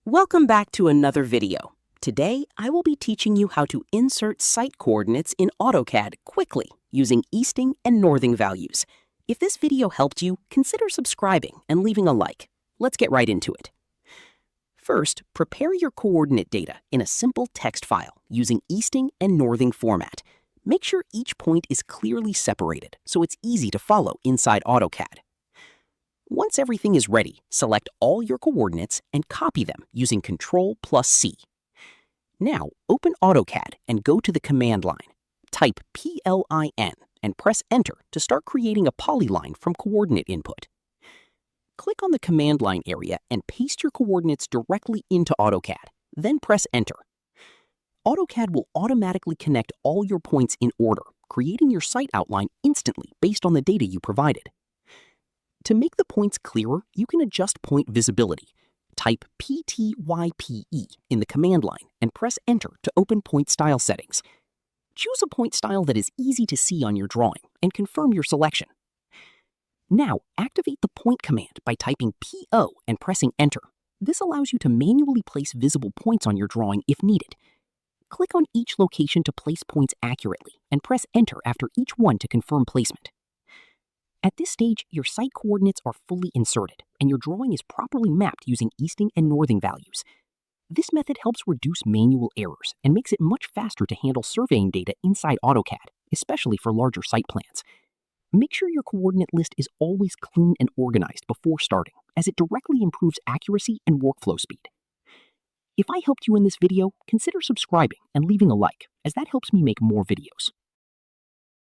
Welcome back to another video. Today, I will be teaching you how to insert site coordinates in Autocad quickly using easting and northing values. If this video helped you, consider subscribing and leaving a like. Let's get right into it. First, prepare your coordinate data in a simple text file using easting and northing format. Make sure each point is clearly separated so it's easy to follow inside Autocad. Once everything is ready, select all your coordinates and copy them using Ctrl+C. Now, open Autocad and go to the command line. Type PLIN and press Enter to start creating a polyline from coordinate input. Click on the command line area and paste your coordinates directly into Autocad, then press Enter. Autocad will automatically connect all your points in order, creating your site outline instantly based on the data you provided. To make the points clearer, you can adjust point visibility. Type PTYPE in the command line and press Enter to open point style settings. Choose a point style that is easy to see on your drawing and confirm your selection. Now, activate the point command by typing PO and pressing Enter. This allows you to manually place visible points on your drawing if needed. Click on each location to place points accurately and press Enter after each one to confirm placement. At this stage, your site coordinates are fully inserted, and your drawing is properly mapped using easting and northing values. This method helps reduce manual errors and makes it much faster to handle surveying data inside Autocad, especially for larger site plans. Make sure your coordinate list is always clean and organized before starting, as it directly improves accuracy and workflow speed. If I helped you in this video, consider subscribing and leaving a like, as that helps me make more videos.